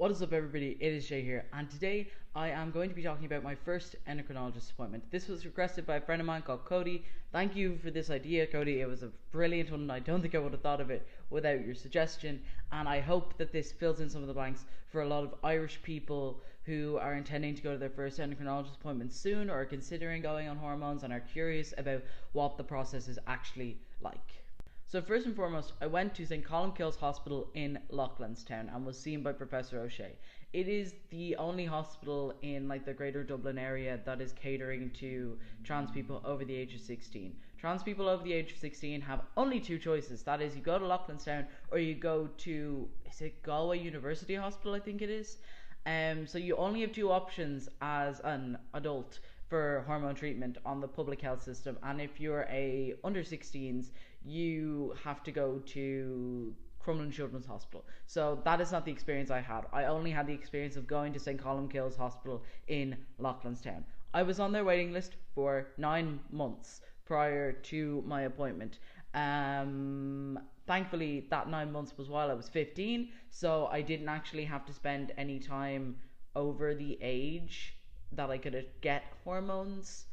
What is up, everybody? It is Jay here, and today I am going to be talking about my first endocrinologist appointment. This was requested by a friend of mine called Cody. Thank you for this idea, Cody. It was a brilliant one, and I don't think I would have thought of it without your suggestion. And I hope that this fills in some of the blanks for a lot of Irish people who are intending to go to their first endocrinologist appointment soon, or are considering going on hormones and are curious about what the process is actually like. So first and foremost, I went to St Columcille's Hospital in Loughlinstown and was seen by Professor O'Shea. It is the only hospital in the greater Dublin area that is catering to trans people over the age of 16. Trans people over the age of 16 have only two choices. That is, you go to Loughlinstown or you go to, is it Galway University Hospital, I think it is. So you only have two options as an adult for hormone treatment on the public health system, and if you're a under 16s, you have to go to Crumlin Children's Hospital. So that is not the experience I had. I only had the experience of going to St Columcille's Hospital in Loughlinstown. I was on their waiting list for 9 months prior to my appointment. Thankfully, that 9 months was while I was 15, so I didn't actually have to spend any time over the age that I could get hormones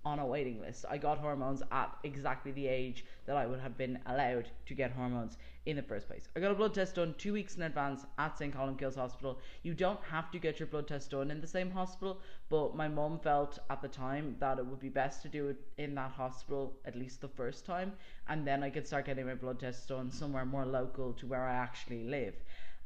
on a waiting list. I got hormones at exactly the age that I would have been allowed to get hormones in the first place. I got a blood test done 2 weeks in advance at St Columcille's Hospital. You don't have to get your blood test done in the same hospital, but my mum felt at the time that it would be best to do it in that hospital at least the first time, and then I could start getting my blood tests done somewhere more local to where I actually live.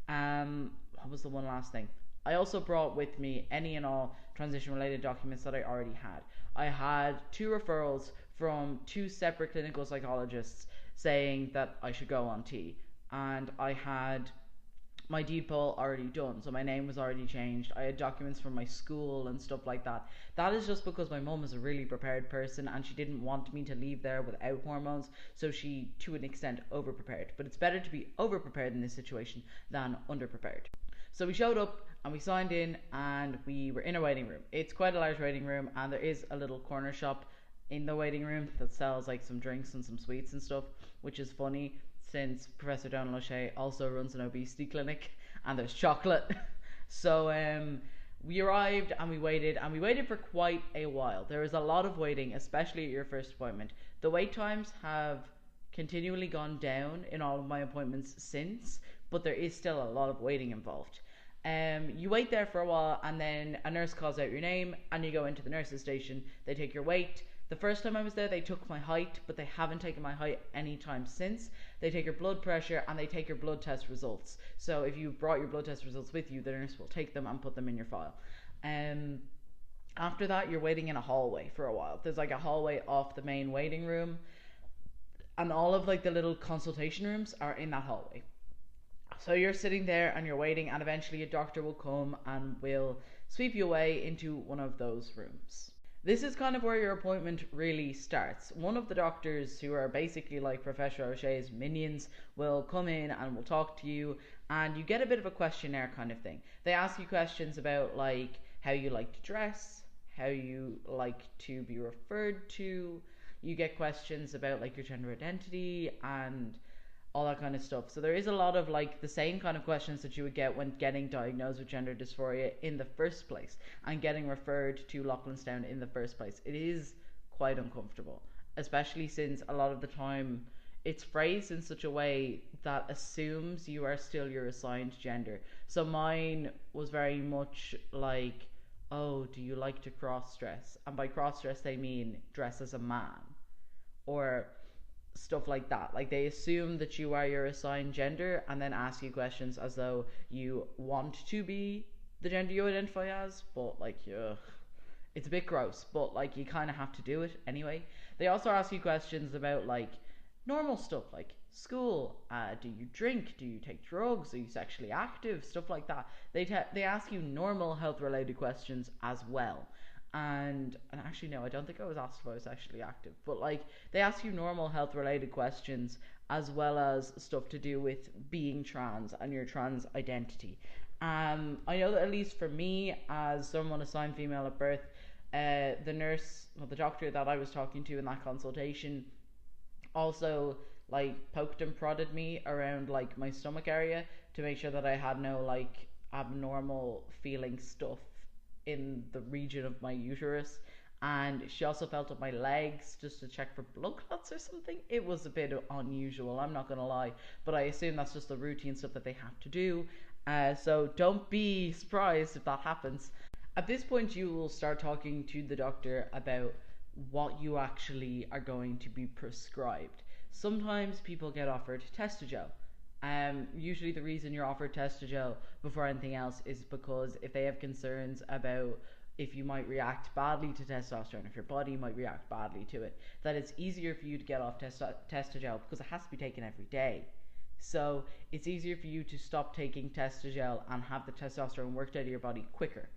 What was the one last thing? I also brought with me any and all transition related documents that I already had. I had 2 referrals from 2 separate clinical psychologists saying that I should go on T, and I had my deed poll already done, so my name was already changed. I had documents from my school and stuff like that. That is just because my mum is a really prepared person and she didn't want me to leave there without hormones, so she to an extent over prepared. But it's better to be over prepared in this situation than under prepared. So we showed up and we signed in and we were in a waiting room. It's quite a large waiting room, and there is a little corner shop in the waiting room that sells some drinks and some sweets and stuff, which is funny since Professor Donald O'Shea also runs an obesity clinic and there's chocolate. So we arrived and we waited for quite a while. There is a lot of waiting, especially at your first appointment. The wait times have continually gone down in all of my appointments since, but there is still a lot of waiting involved. You wait there for a while, and then a nurse calls out your name and you go into the nurse's station. They take your weight. The first time I was there, they took my height, but they haven't taken my height any time since. They take your blood pressure and they take your blood test results. So if you brought your blood test results with you, the nurse will take them and put them in your file. After that, you're waiting in a hallway for a while. There's a hallway off the main waiting room, and all of the little consultation rooms are in that hallway. So you're sitting there and you're waiting, and eventually a doctor will come and will sweep you away into one of those rooms. This is kind of where your appointment really starts. One of the doctors, who are basically like Professor O'Shea's minions, will come in and will talk to you, and you get a bit of a questionnaire kind of thing. They ask you questions about how you like to dress, how you like to be referred to. You get questions about your gender identity and all that kind of stuff. So there is a lot of the same kind of questions that you would get when getting diagnosed with gender dysphoria in the first place and getting referred to Loughlinstown in the first place. It is quite uncomfortable, especially since a lot of the time it's phrased in such a way that assumes you are still your assigned gender. So mine was very much oh, do you like to cross dress? And by cross dress they mean dress as a man, or stuff like that. They assume that you are your assigned gender and then ask you questions as though you want to be the gender you identify as, but it's a bit gross, but you kind of have to do it anyway. They also ask you questions about normal stuff like school, do you drink, do you take drugs, are you sexually active, stuff like that. They ask you normal health related questions as well. And actually, no, I don't think I was asked if I was sexually active, but they ask you normal health related questions as well as stuff to do with being trans and your trans identity. I know that at least for me, as someone assigned female at birth, the doctor that I was talking to in that consultation also poked and prodded me around my stomach area to make sure that I had no abnormal feeling stuff in the region of my uterus. And she also felt up my legs just to check for blood clots or something. It was a bit unusual, I'm not gonna lie, but I assume that's just the routine stuff that they have to do. So don't be surprised if that happens. At this point, you will start talking to the doctor about what you actually are going to be prescribed. Sometimes people get offered Testogel. Usually the reason you're offered Testogel before anything else is because if they have concerns about if you might react badly to testosterone, if your body might react badly to it, that it's easier for you to get off Testogel because it has to be taken every day. So it's easier for you to stop taking Testogel and have the testosterone worked out of your body quicker.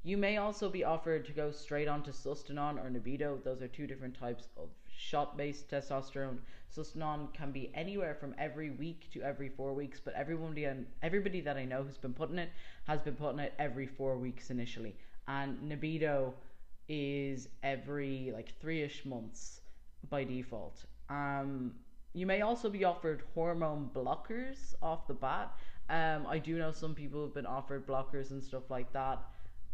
You may also be offered to go straight on to Sustanon or Nebido. Those are two different types of shot-based testosterone. Sustanon can be anywhere from every week to every 4 weeks, but everybody that I know who's been putting it has been putting it every 4 weeks initially. And Nebido is every like 3-ish months by default. You may also be offered hormone blockers off the bat. I do know some people have been offered blockers and stuff like that.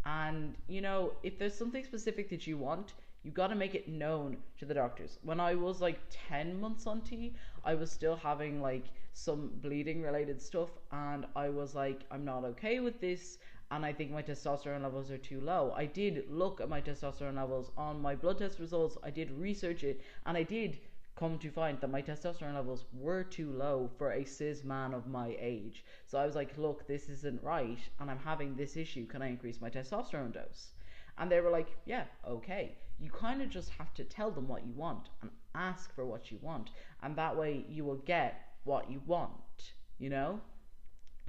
And, you know, if there's something specific that you want, you got to make it known to the doctors. When I was like 10 months on T, I was still having like some bleeding related stuff, and I was like, I'm not okay with this, and I think my testosterone levels are too low. I did look at my testosterone levels on my blood test results, I did research it, and I did come to find that my testosterone levels were too low for a cis man of my age. So I was like, look, this isn't right, and I'm having this issue. Can I increase my testosterone dose? And they were like, yeah, okay. You kind of just have to tell them what you want and ask for what you want, and that way you will get what you want, you know?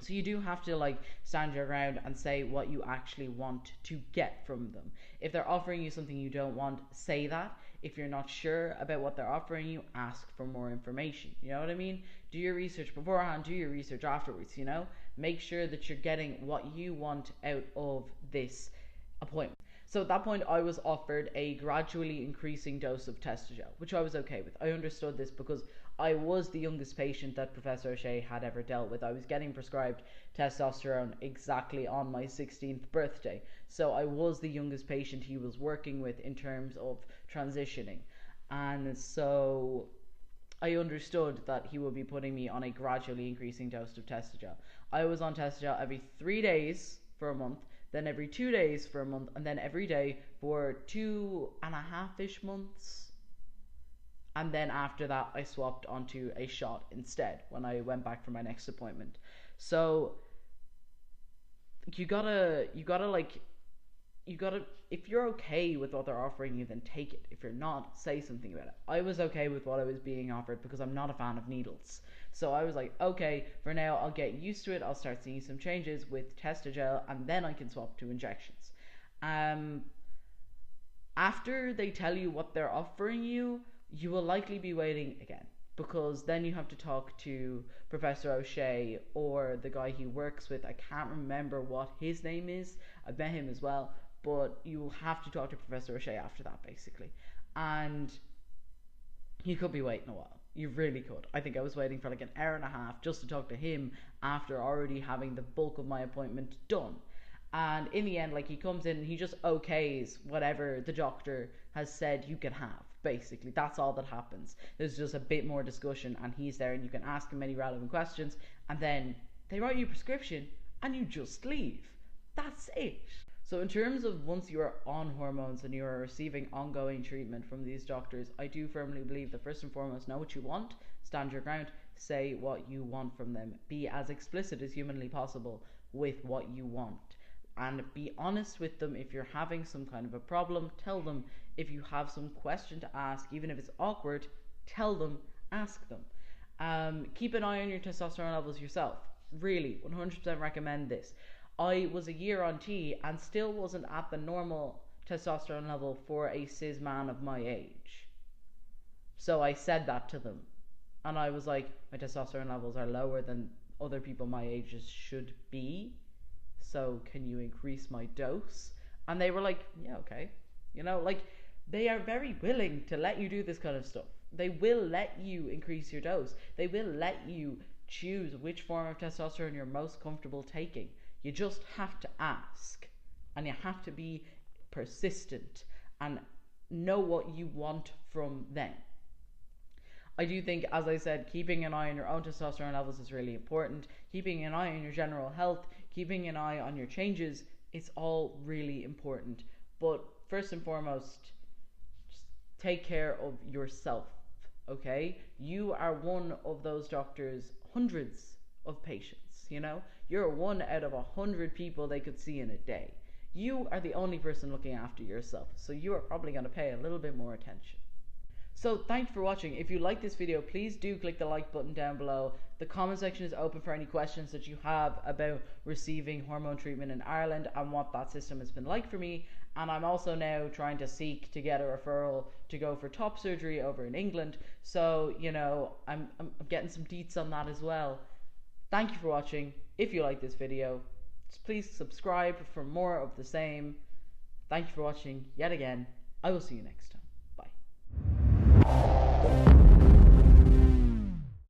So you do have to like stand your ground and say what you actually want to get from them. If they're offering you something you don't want, say that. If you're not sure about what they're offering you, ask for more information. You know what I mean? Do your research beforehand, do your research afterwards, you know? Make sure that you're getting what you want out of this appointment. So at that point, I was offered a gradually increasing dose of Testogel, which I was okay with. I understood this because I was the youngest patient that Professor O'Shea had ever dealt with. I was getting prescribed testosterone exactly on my 16th birthday. So I was the youngest patient he was working with in terms of transitioning. And so I understood that he would be putting me on a gradually increasing dose of Testogel. I was on Testogel every 3 days for a month, then every 2 days for a month, and then every day for 2.5-ish months. And then after that, I swapped onto a shot instead when I went back for my next appointment. So you gotta, if you're okay with what they're offering you, then take it. If you're not, say something about it. I was okay with what I was being offered because I'm not a fan of needles. So I was like, okay, for now, I'll get used to it. I'll start seeing some changes with Testogel, and then I can swap to injections. After they tell you what they're offering you, you will likely be waiting again, because then you have to talk to Professor O'Shea or the guy he works with. I can't remember what his name is. I've met him as well, but you will have to talk to Professor O'Shea after that, basically. And you could be waiting a while. You really could. I think I was waiting for like an hour and a half just to talk to him after already having the bulk of my appointment done. And in the end, like, he comes in and he just okays whatever the doctor has said you can have. Basically, that's all that happens. There's just a bit more discussion, and he's there, and you can ask him any relevant questions, and then they write you a prescription, and you just leave. That's it. So in terms of once you are on hormones and you are receiving ongoing treatment from these doctors, I do firmly believe that first and foremost, know what you want, stand your ground, say what you want from them, be as explicit as humanly possible with what you want. And be honest with them. If you're having some kind of a problem, tell them. If you have some question to ask, even if it's awkward, tell them, ask them. Keep an eye on your testosterone levels yourself. Really, 100% recommend this. I was a year on T and still wasn't at the normal testosterone level for a cis man of my age. So I said that to them. And I was like, my testosterone levels are lower than other people my ages should be. So can you increase my dose? And they were like, yeah, okay. You know, like, they are very willing to let you do this kind of stuff. They will let you increase your dose. They will let you choose which form of testosterone you're most comfortable taking. You just have to ask, and you have to be persistent and know what you want from them. I do think, as I said, keeping an eye on your own testosterone levels is really important. Keeping an eye on your general health, keeping an eye on your changes, it's all really important. But first and foremost, just take care of yourself, okay? You are one of those doctors, hundreds of patients, you know? You're one out of 100 people they could see in a day. You are the only person looking after yourself, so you are probably going to pay a little bit more attention. So thanks for watching. If you like this video, please do click the like button down below. The comment section is open for any questions that you have about receiving hormone treatment in Ireland and what that system has been like for me. And I'm also now trying to seek to get a referral to go for top surgery over in England. So, you know, I'm getting some deets on that as well. Thank you for watching. If you like this video, please subscribe for more of the same. Thank you for watching yet again. I will see you next time.